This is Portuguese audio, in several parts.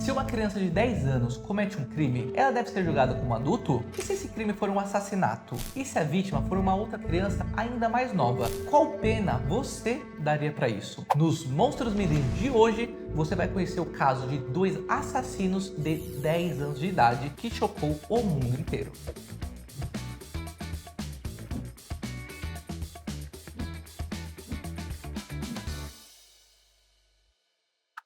Se uma criança de 10 anos comete um crime, ela deve ser julgada como adulto? E se esse crime for um assassinato? E se a vítima for uma outra criança ainda mais nova? Qual pena você daria para isso? Nos Monstros Meninos de hoje, você vai conhecer o caso de dois assassinos de 10 anos de idade que chocou o mundo inteiro.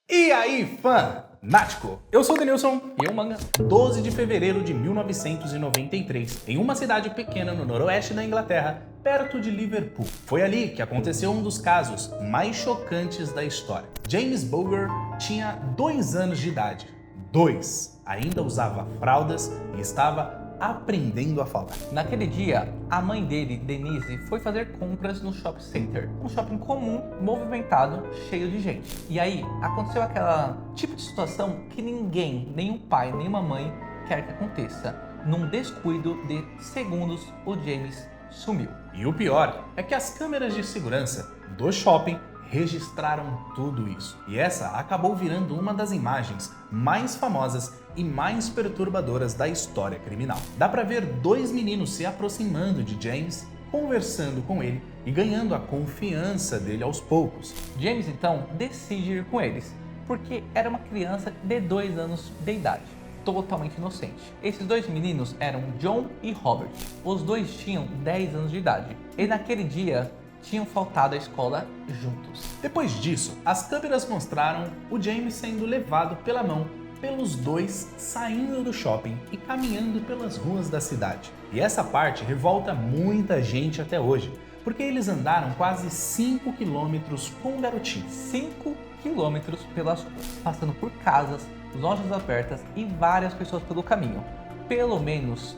E aí, fanático! Eu sou o Denilson E o manga? 12 de fevereiro de 1993, em uma cidade pequena no noroeste da Inglaterra, perto de Liverpool. Foi ali que aconteceu um dos casos mais chocantes da história. James Bulger tinha 2 anos de idade. 2. Ainda usava fraldas e estava aprendendo a falar. Naquele dia, a mãe dele, Denise, foi fazer compras no shopping center. Um shopping comum, movimentado, cheio de gente. E aí, aconteceu aquela tipo de situação que ninguém, nem o pai, nem uma mãe, quer que aconteça. Num descuido de segundos, o James sumiu. E o pior é que as câmeras de segurança do shopping registraram tudo isso. E essa acabou virando uma das imagens mais famosas e mais perturbadoras da história criminal. Dá pra ver 2 meninos se aproximando de James, conversando com ele e ganhando a confiança dele aos poucos. James então decide ir com eles, porque era uma criança de 2 anos de idade, totalmente inocente. Esses 2 meninos eram John e Robert. Os dois tinham 10 anos de idade e naquele dia tinham faltado à escola juntos. Depois disso, as câmeras mostraram o James sendo levado pela mão pelos dois saindo do shopping e caminhando pelas ruas da cidade. E essa parte revolta muita gente até hoje, porque eles andaram quase 5 quilômetros com o garotinho. 5 quilômetros pelas ruas, passando por casas, lojas abertas e várias pessoas pelo caminho. Pelo menos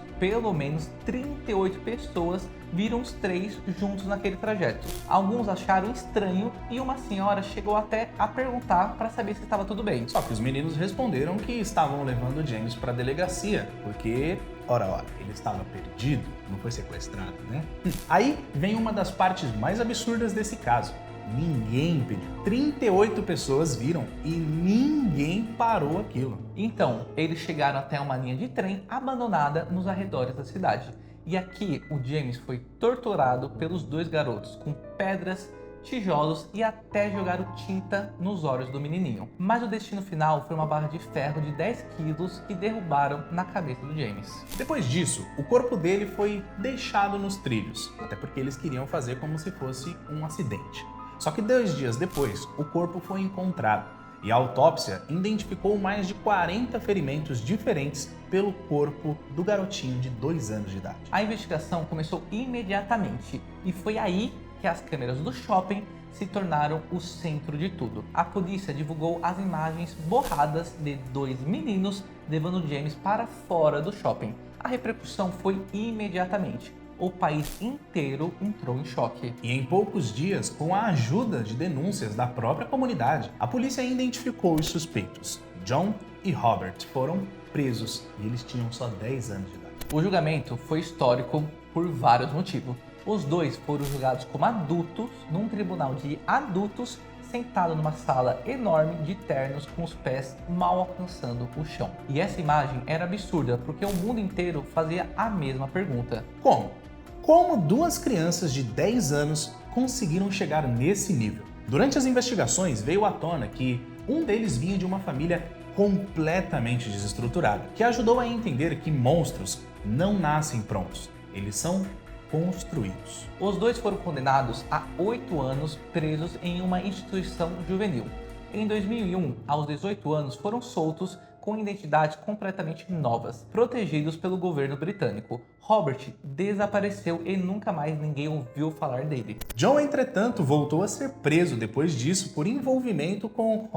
38 pessoas viram os 3 juntos naquele trajeto. Alguns acharam estranho e uma senhora chegou até a perguntar para saber se estava tudo bem. Só que os meninos responderam que estavam levando o James para a delegacia, porque, ora, ele estava perdido, não foi sequestrado, né? Aí vem uma das partes mais absurdas desse caso. Ninguém pediu. 38 pessoas viram e ninguém parou aquilo. Então, eles chegaram até uma linha de trem abandonada nos arredores da cidade. E aqui o James foi torturado pelos 2 garotos com pedras, tijolos e até jogaram tinta nos olhos do menininho. Mas o destino final foi uma barra de ferro de 10 quilos que derrubaram na cabeça do James. Depois disso, o corpo dele foi deixado nos trilhos, até porque eles queriam fazer como se fosse um acidente. Só que 2 dias depois, o corpo foi encontrado e a autópsia identificou mais de 40 ferimentos diferentes pelo corpo do garotinho de 2 anos de idade. A investigação começou imediatamente e foi aí que as câmeras do shopping se tornaram o centro de tudo. A polícia divulgou as imagens borradas de 2 meninos levando James para fora do shopping. A repercussão foi imediatamente. O país inteiro entrou em choque. E em poucos dias, com a ajuda de denúncias da própria comunidade, a polícia identificou os suspeitos. John e Robert foram presos e eles tinham só 10 anos de idade. O julgamento foi histórico por vários motivos. Os 2 foram julgados como adultos num tribunal de adultos, sentado numa sala enorme de ternos com os pés mal alcançando o chão. E essa imagem era absurda porque o mundo inteiro fazia a mesma pergunta. Como 2 crianças de 10 anos conseguiram chegar nesse nível? Durante as investigações veio à tona que um deles vinha de uma família completamente desestruturada, que ajudou a entender que monstros não nascem prontos, eles são construídos. Os 2 foram condenados a 8 anos presos em uma instituição juvenil. Em 2001, aos 18 anos, foram soltos com identidades completamente novas, protegidos pelo governo britânico. Robert desapareceu e nunca mais ninguém ouviu falar dele. John, entretanto, voltou a ser preso depois disso por envolvimento com,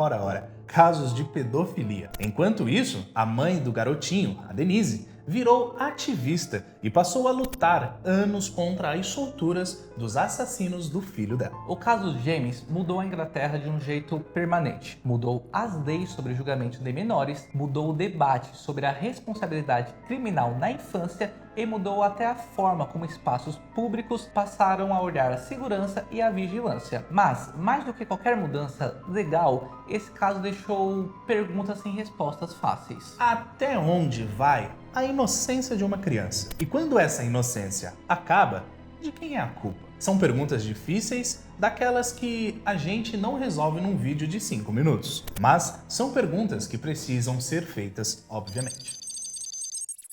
casos de pedofilia. Enquanto isso, a mãe do garotinho, a Denise, virou ativista e passou a lutar anos contra as solturas dos assassinos do filho dela. O caso James mudou a Inglaterra de um jeito permanente. Mudou as leis sobre julgamento de menores, mudou o debate sobre a responsabilidade criminal na infância e mudou até a forma como espaços públicos passaram a olhar a segurança e a vigilância. Mas, mais do que qualquer mudança legal, esse caso deixou perguntas sem respostas fáceis. Até onde vai a inocência de uma criança? E quando essa inocência acaba, de quem é a culpa? São perguntas difíceis, daquelas que a gente não resolve num vídeo de 5 minutos. Mas são perguntas que precisam ser feitas, obviamente.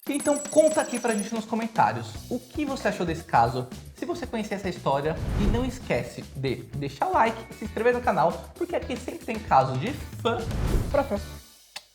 Então conta aqui pra gente nos comentários o que você achou desse caso, se você conhecia essa história, e não esquece de deixar o like e se inscrever no canal, porque aqui sempre tem caso de fã pra fã.